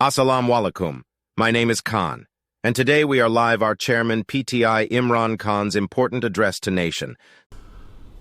Assalamu alaikum. My name is Khan, and today we are live our chairman PTI Imran Khan's important address to nation.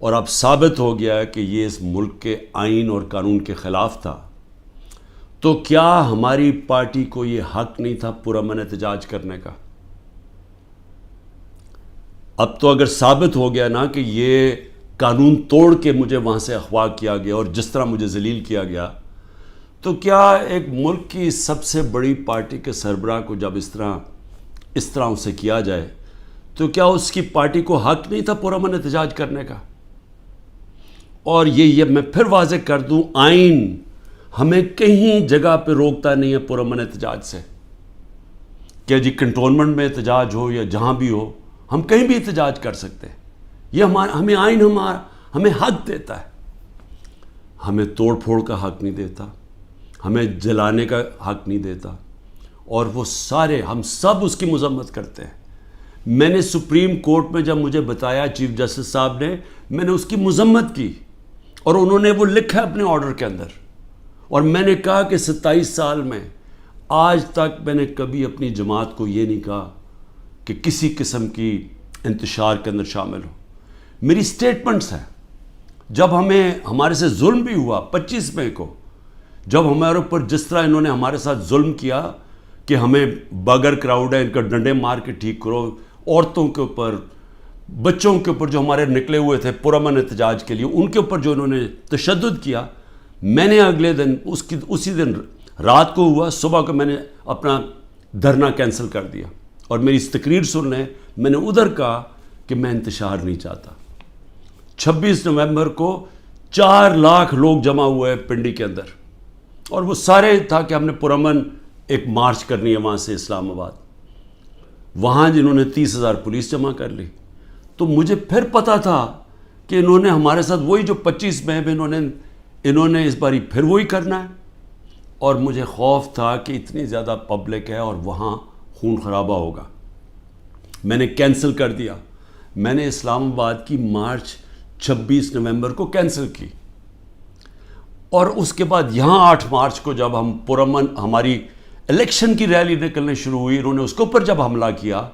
اور اب ثابت ہو گیا ہے کہ یہ اس ملک کے آئین اور قانون کے خلاف تھا، تو کیا ہماری پارٹی کو یہ حق نہیں تھا پرامن احتجاج کرنے کا؟ اب تو اگر ثابت ہو گیا نا کہ یہ قانون توڑ کے مجھے وہاں سے اغوا کیا گیا اور جس طرح مجھے ذلیل کیا گیا، تو کیا ایک ملک کی سب سے بڑی پارٹی کے سربراہ کو جب اس طرح اسے کیا جائے تو کیا اس کی پارٹی کو حق نہیں تھا پرامن احتجاج کرنے کا؟ اور یہ میں پھر واضح کر دوں، آئین ہمیں کہیں جگہ پہ روکتا نہیں ہے پرامن احتجاج سے، کہ جی کنٹونمنٹ میں احتجاج ہو یا جہاں بھی ہو، ہم کہیں بھی احتجاج کر سکتے ہیں۔ یہ ہمیں آئین ہمیں حق دیتا ہے، ہمیں توڑ پھوڑ کا حق نہیں دیتا، ہمیں جلانے کا حق نہیں دیتا، اور وہ سارے ہم سب اس کی مذمت کرتے ہیں۔ میں نے سپریم کورٹ میں جب مجھے بتایا چیف جسٹس صاحب نے، میں نے اس کی مذمت کی، اور انہوں نے وہ لکھا اپنے آرڈر کے اندر، اور میں نے کہا کہ 27 سال میں آج تک میں نے کبھی اپنی جماعت کو یہ نہیں کہا کہ کسی قسم کی انتشار کے اندر شامل ہو۔ میری سٹیٹمنٹس ہیں، جب ہمارے سے ظلم بھی ہوا 25 مئی کو، جب ہمارے اوپر جس طرح انہوں نے ہمارے ساتھ ظلم کیا کہ ہمیں بغیر کراؤڈ ہے ان کا ڈنڈے مار کے ٹھیک کرو، عورتوں کے اوپر، بچوں کے اوپر جو ہمارے نکلے ہوئے تھے پرامن احتجاج کے لیے، ان کے اوپر جو انہوں نے تشدد کیا، میں نے اگلے دن اسی دن رات کو ہوا، صبح کو میں نے اپنا دھرنا کینسل کر دیا، اور میری تقریر سن لیں، میں نے ادھر کہا کہ میں انتشار نہیں چاہتا۔ 26 نومبر کو 4 لاکھ لوگ جمع ہوئے پنڈی کے اندر، اور وہ سارے تھا کہ ہم نے پرامن ایک مارچ کرنی ہے وہاں سے اسلام آباد۔ وہاں جنہوں نے 30,000 پولیس جمع کر لی، تو مجھے پھر پتا تھا کہ انہوں نے ہمارے ساتھ وہی جو 25 مئی میں انہوں نے اس باری پھر وہی کرنا ہے، اور مجھے خوف تھا کہ اتنی زیادہ پبلک ہے اور وہاں خون خرابہ ہوگا۔ میں نے کینسل کر دیا، میں نے اسلام آباد کی مارچ 26 نومبر کو کینسل کی، اور اس کے بعد یہاں 8 مارچ کو جب ہم پرامن ہماری الیکشن کی ریلی نکلنے شروع ہوئی، انہوں نے اس کے اوپر جب حملہ کیا،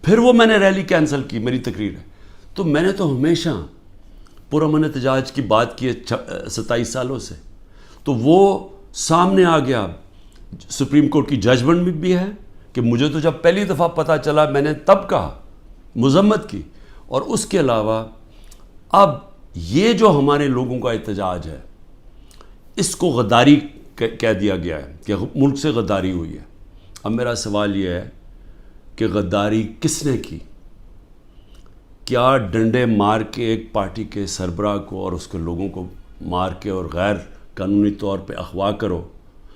پھر وہ میں نے ریلی کینسل کی، میری تقریر ہے۔ تو میں نے تو ہمیشہ پرامن احتجاج کی بات کی ہے 27 سالوں سے، تو وہ سامنے آ گیا۔ سپریم کورٹ کی ججمنٹ بھی ہے کہ مجھے تو جب پہلی دفعہ پتہ چلا میں نے تب کہا، مذمت کی، اور اس کے علاوہ اب یہ جو ہمارے لوگوں کا احتجاج ہے، اس کو غداری کہہ دیا گیا ہے کہ ملک سے غداری ہوئی ہے۔ اب میرا سوال یہ ہے کہ غداری کس نے کی؟ کیا ڈنڈے مار کے ایک پارٹی کے سربراہ کو اور اس کے لوگوں کو مار کے اور غیر قانونی طور پہ اغوا کرو،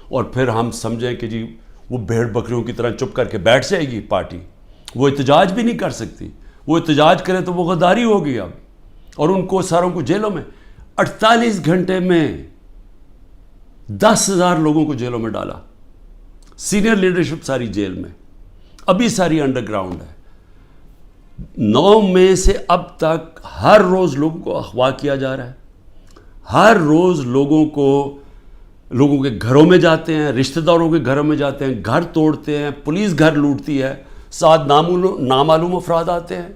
اور پھر ہم سمجھیں کہ جی وہ بھیڑ بکریوں کی طرح چپ کر کے بیٹھ جائے گی پارٹی، وہ احتجاج بھی نہیں کر سکتی، وہ احتجاج کرے تو وہ غداری ہوگی اب، اور ان کو ساروں کو جیلوں میں 48 گھنٹے میں 10,000 لوگوں کو جیلوں میں ڈالا، سینئر لیڈرشپ ساری جیل میں، ابھی ساری انڈر گراؤنڈ ہے۔ 9 مئی سے اب تک ہر روز لوگوں کو اغوا کیا جا رہا ہے، ہر روز لوگوں کے گھروں میں جاتے ہیں، رشتہ داروں کے گھروں میں جاتے ہیں، گھر توڑتے ہیں، پولیس گھر لوٹتی ہے، ساتھ نامعلوم افراد آتے ہیں،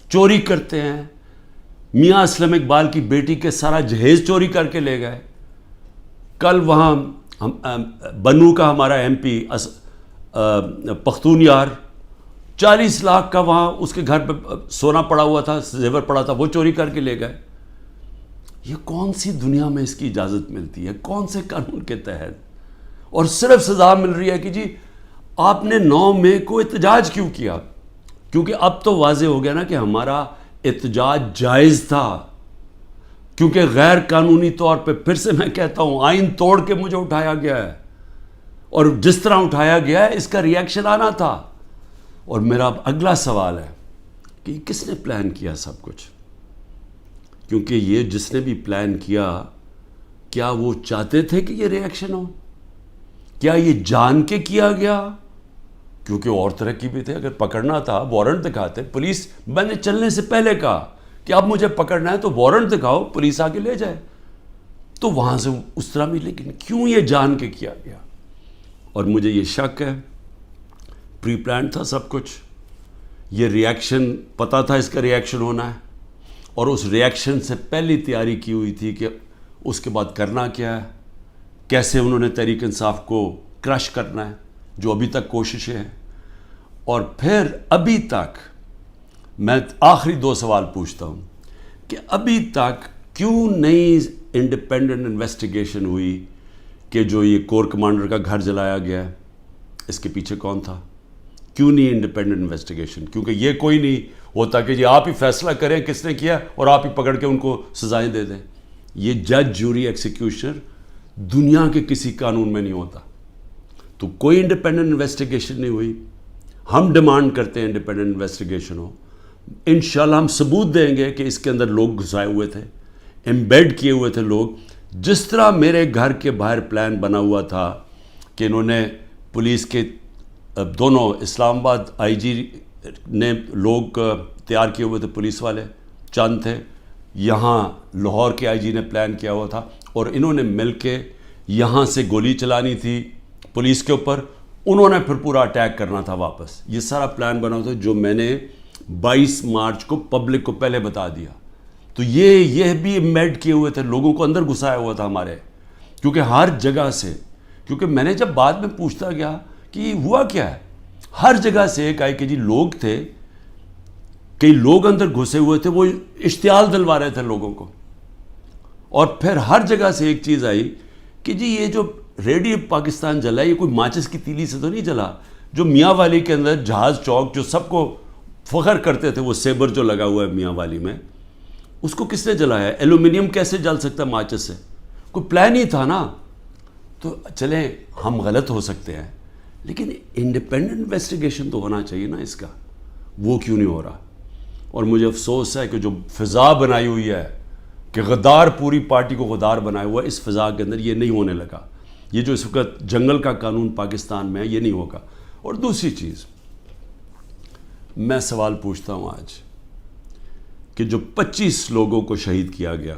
چوری کرتے ہیں۔ میاں اسلم اقبال کی بیٹی کے سارا جہیز چوری کر کے لے گئے۔ کل وہاں بنو کا ہمارا ایم پی پختون یار 40 لاکھ کا وہاں اس کے گھر پہ سونا پڑا ہوا تھا، زیور پڑا تھا، وہ چوری کر کے لے گئے۔ یہ کون سی دنیا میں اس کی اجازت ملتی ہے؟ کون سے قانون کے تحت؟ اور صرف سزا مل رہی ہے کہ جی آپ نے 9 مئی کو احتجاج کیوں کیا؟ کیونکہ اب تو واضح ہو گیا نا کہ ہمارا احتجاج جائز تھا، کیونکہ غیر قانونی طور پہ، پھر سے میں کہتا ہوں، آئین توڑ کے مجھے اٹھایا گیا ہے، اور جس طرح اٹھایا گیا ہے اس کا ریئیکشن آنا تھا۔ اور میرا اگلا سوال ہے کہ یہ کس نے پلان کیا سب کچھ؟ کیونکہ یہ جس نے بھی پلان کیا، کیا وہ چاہتے تھے کہ یہ ریئیکشن ہو؟ کیا یہ جان کے کیا گیا؟ کیونکہ اور طرح کی بھی تھے، اگر پکڑنا تھا وارنٹ دکھاتے پولیس، میں نے چلنے سے پہلے کہا کہ اب مجھے پکڑنا ہے تو وارنٹ دکھاؤ، پولیس آ کے لے جائے، تو وہاں سے اس طرح بھی، لیکن کیوں یہ جان کے کیا گیا؟ اور مجھے یہ شک ہے پری پلان تھا سب کچھ، یہ ریئیکشن پتہ تھا اس کا ریئیکشن ہونا ہے، اور اس ریئیکشن سے پہلی تیاری کی ہوئی تھی کہ اس کے بعد کرنا کیا ہے، کیسے انہوں نے تحریک انصاف کو کرش کرنا ہے، جو ابھی تک کوششیں ہیں. اور پھر ابھی تک میں آخری 2 سوال پوچھتا ہوں کہ ابھی تک کیوں نہیں انڈیپینڈنٹ انویسٹیگیشن ہوئی کہ جو یہ کور کمانڈر کا گھر جلایا گیا ہے اس کے پیچھے کون تھا؟ کیوں نہیں انڈیپینڈنٹ انویسٹیگیشن؟ کیونکہ یہ کوئی نہیں ہوتا کہ جی آپ ہی فیصلہ کریں کس نے کیا اور آپ ہی پکڑ کے ان کو سزائیں دے دیں. یہ جج، جوری، ایکسیکیوشنر دنیا کے کسی قانون میں نہیں ہوتا. تو کوئی انڈیپینڈنٹ انویسٹیگیشن نہیں ہوئی. ہم ڈیمانڈ کرتے ہیں انڈیپینڈنٹ انویسٹیگیشن ہو. انشاءاللہ ہم ثبوت دیں گے کہ اس کے اندر لوگ گھسائے ہوئے تھے، ایمبیڈ کیے ہوئے تھے لوگ. جس طرح میرے گھر کے باہر پلان بنا ہوا تھا کہ انہوں نے پولیس کے دونوں اسلام آباد آئی جی نے لوگ تیار کیے ہوئے تھے، پولیس والے چند تھے، یہاں لاہور کے آئی جی نے پلان کیا ہوا تھا اور انہوں نے مل کے یہاں سے گولی چلانی تھی پولیس کے اوپر، انہوں نے پھر پورا اٹیک کرنا تھا واپس. یہ سارا پلان بنا ہوا تھا جو میں نے 22 مارچ کو پبلک کو پہلے بتا دیا. تو یہ بھی ایمبیڈ کیے ہوئے تھے، لوگوں کو اندر گھسایا ہوا تھا ہمارے، کیونکہ ہر جگہ سے، کیونکہ میں نے جب بعد میں پوچھتا گیا کہ یہ ہوا کیا ہے، ہر جگہ سے ایک آئی کہ جی لوگ تھے، کئی لوگ اندر گھسے ہوئے تھے، وہ اشتعال دلوا رہے تھے لوگوں کو. اور پھر ہر جگہ سے ایک چیز آئی کہ جی یہ جو ریڈیو پاکستان جلا ہے یہ کوئی ماچس کی تیلی سے تو نہیں جلا. جو میاں والی کے اندر جہاز چوک جو سب کو فخر کرتے تھے، وہ سیبر جو لگا ہوا ہے میاں والی میں، اس کو کس نے جلایا؟ ایلومینیم کیسے جل سکتا ہے ماچس سے؟ کوئی پلان ہی تھا نا. تو چلیں ہم غلط ہو سکتے ہیں لیکن انڈیپینڈنٹ انویسٹیگیشن تو ہونا چاہیے نا اس کا. وہ کیوں نہیں ہو رہا؟ اور مجھے افسوس ہے کہ جو فضا بنائی ہوئی ہے کہ غدار پوری پارٹی کو غدار بنایا ہوا ہے، اس فضا کے اندر یہ نہیں ہونے لگا. یہ جو اس وقت جنگل کا قانون پاکستان میں ہے یہ نہیں ہوگا. اور دوسری چیز میں سوال پوچھتا ہوں آج کہ جو 25 لوگوں کو شہید کیا گیا،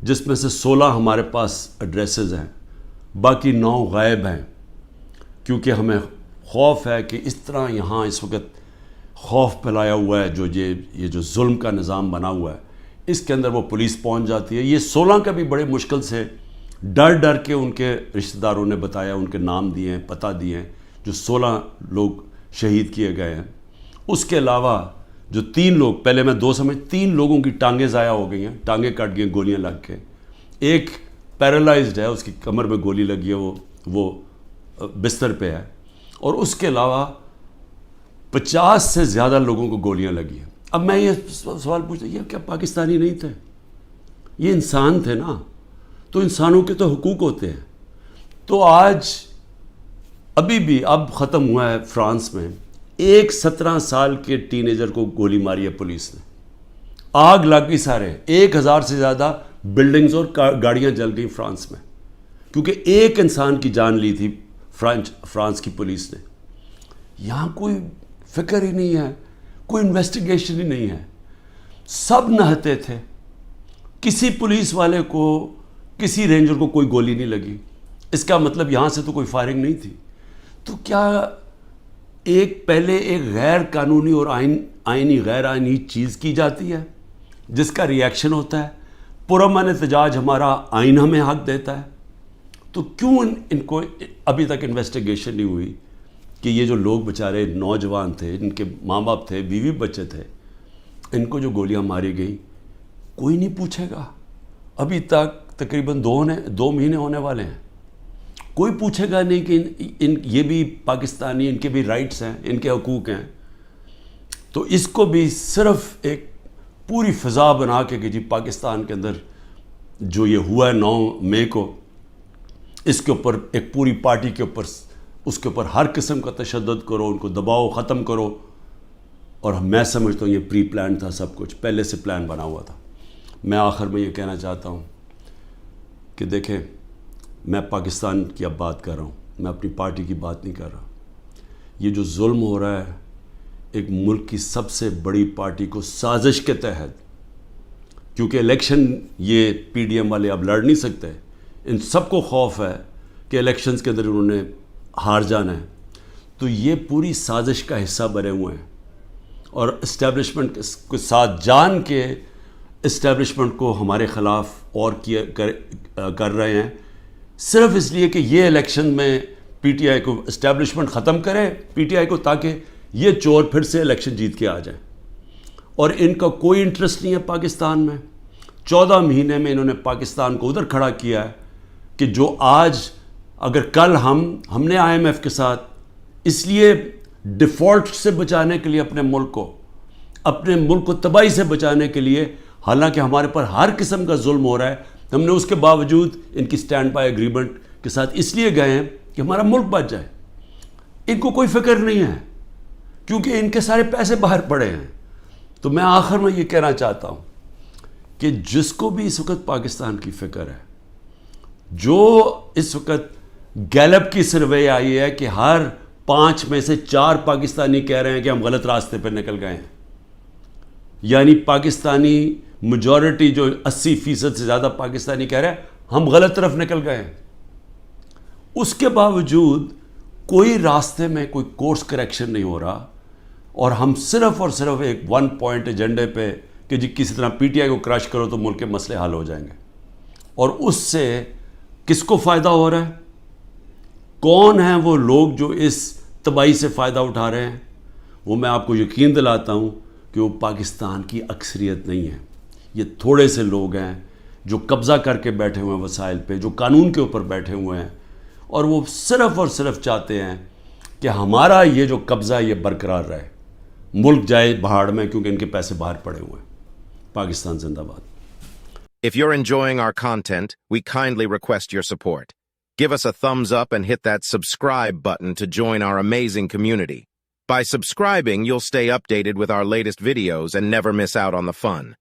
جس میں سے 16 ہمارے پاس ایڈریسز ہیں، باقی 9 غائب ہیں، کیونکہ ہمیں خوف ہے کہ اس طرح یہاں اس وقت خوف پھیلایا ہوا ہے، جو یہ جو ظلم کا نظام بنا ہوا ہے اس کے اندر وہ پولیس پہنچ جاتی ہے. یہ 16 کا بھی بڑے مشکل سے ڈر کے ان کے رشتہ داروں نے بتایا، ان کے نام دیے ہیں، پتہ دیے ہیں، جو 16 لوگ شہید کیے گئے ہیں. اس کے علاوہ جو 3 لوگ، پہلے میں 2 سمجھ، 3 لوگوں کی ٹانگیں ضائع ہو گئی ہیں، ٹانگیں کٹ گئی گولیاں لگ کے. ایک پیرالائزڈ ہے، اس کی کمر میں گولی لگی ہے، وہ بستر پہ ہے. اور اس کے علاوہ 50 سے زیادہ لوگوں کو گولیاں لگی ہیں. اب میں یہ سوال پوچھتا ہوں، یہ کیا پاکستانی نہیں تھے؟ یہ انسان تھے نا. تو انسانوں کے تو حقوق ہوتے ہیں. تو آج ابھی بھی اب ختم ہوا ہے فرانس میں، ایک 17 سال کے ٹین ایجر کو گولی ماری ہے پولیس نے، آگ لگ گئی سارے، 1000 سے زیادہ بلڈنگز اور گاڑیاں جل گئی فرانس میں، کیونکہ ایک انسان کی جان لی تھی فرانس کی پولیس نے. یہاں کوئی فکر ہی نہیں ہے، کوئی انویسٹیگیشن ہی نہیں ہے. سب نہتے تھے، کسی پولیس والے کو، کسی رینجر کو کوئی گولی نہیں لگی. اس کا مطلب یہاں سے تو کوئی فائرنگ نہیں تھی. تو کیا پہلے ایک غیر قانونی اور آئینی غیر آئینی چیز کی جاتی ہے جس کا ریئیکشن ہوتا ہے؟ پرامن احتجاج ہمارا آئین ہمیں حق دیتا ہے. تو کیوں ان کو ابھی تک انویسٹیگیشن نہیں ہوئی کہ یہ جو لوگ بیچارے نوجوان تھے، ان کے ماں باپ تھے، بیوی بچے تھے، ان کو جو گولیاں ماری گئیں کوئی نہیں پوچھے گا. ابھی تک تقریباً 2 مہینے ہونے والے ہیں، کوئی پوچھے گا نہیں کہ یہ بھی پاکستانی، ان کے بھی رائٹس ہیں، ان کے حقوق ہیں. تو اس کو بھی صرف ایک پوری فضا بنا کے کہ جی پاکستان کے اندر جو یہ ہوا ہے 9 مئی کو، اس کے اوپر ایک پوری پارٹی کے اوپر، اس کے اوپر ہر قسم کا تشدد کرو، ان کو دباؤ، ختم کرو. اور میں سمجھتا ہوں یہ پری پلان تھا، سب کچھ پہلے سے پلان بنا ہوا تھا. میں آخر میں یہ کہنا چاہتا ہوں کہ دیکھیں، میں پاکستان کی اب بات کر رہا ہوں، میں اپنی پارٹی کی بات نہیں کر رہا. یہ جو ظلم ہو رہا ہے ایک ملک کی سب سے بڑی پارٹی کو سازش کے تحت، کیونکہ الیکشن یہ پی ڈی ایم والے اب لڑ نہیں سکتے، ان سب کو خوف ہے کہ الیکشنز کے اندر انہوں نے ہار جانا ہے. تو یہ پوری سازش کا حصہ بنے ہوئے ہیں اور اسٹیبلشمنٹ کے ساتھ جان کے اسٹیبلشمنٹ کو ہمارے خلاف اور کر رہے ہیں، صرف اس لیے کہ یہ الیکشن میں پی ٹی آئی کو اسٹیبلشمنٹ ختم کرے پی ٹی آئی کو، تاکہ یہ چور پھر سے الیکشن جیت کے آ جائیں. اور ان کا کوئی انٹرسٹ نہیں ہے پاکستان میں. 14 مہینے میں انہوں نے پاکستان کو ادھر کھڑا کیا ہے کہ جو آج اگر کل ہم نے آئی ایم ایف کے ساتھ اس لیے ڈیفالٹ سے بچانے کے لیے اپنے ملک کو تباہی سے بچانے کے لیے، حالانکہ ہمارے پر ہر قسم کا ظلم ہو رہا ہے، ہم نے اس کے باوجود ان کی سٹینڈ بائی ایگریمنٹ کے ساتھ اس لیے گئے ہیں کہ ہمارا ملک بچ جائے. ان کو کوئی فکر نہیں ہے کیونکہ ان کے سارے پیسے باہر پڑے ہیں. تو میں آخر میں یہ کہنا چاہتا ہوں کہ جس کو بھی اس وقت پاکستان کی فکر ہے، جو اس وقت گیلپ کی سروے آئی ہے کہ ہر 5 میں سے 4 پاکستانی کہہ رہے ہیں کہ ہم غلط راستے پہ نکل گئے ہیں، یعنی پاکستانی میجورٹی جو 80% سے زیادہ پاکستانی کہہ رہے ہیں ہم غلط طرف نکل گئے ہیں. اس کے باوجود کوئی راستے میں کوئی کورس کریکشن نہیں ہو رہا، اور ہم صرف اور صرف ایک 1 پوائنٹ ایجنڈے پہ کہ جی کسی طرح پی ٹی آئی کو کرش کرو تو ملک کے مسئلے حل ہو جائیں گے. اور اس سے کس کو فائدہ ہو رہا ہے؟ کون ہیں وہ لوگ جو اس تباہی سے فائدہ اٹھا رہے ہیں؟ وہ میں آپ کو یقین دلاتا ہوں کہ وہ پاکستان کی اکثریت نہیں ہے. یہ تھوڑے سے لوگ ہیں جو قبضہ کر کے بیٹھے ہوئے ہیں وسائل پہ، جو قانون کے اوپر بیٹھے ہوئے ہیں، اور وہ صرف اور صرف چاہتے ہیں کہ ہمارا یہ جو قبضہ یہ برقرار رہے، ملک جائے بہاڑ میں، کیونکہ ان کے پیسے باہر پڑے ہوئے ہیں. پاکستان زندہ باد. If you're enjoying our content, we kindly request your support. Give us a thumbs up and hit that subscribe button to join our amazing community. By subscribing, you'll stay updated with our latest videos and never miss out on the fun.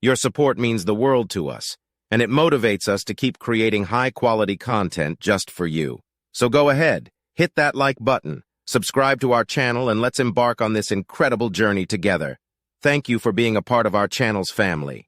Your support means the world to us, and it motivates us to keep creating high-quality content just for you. So go ahead, hit that like button, subscribe to our channel, and let's embark on this incredible journey together. Thank you for being a part of our channel's family.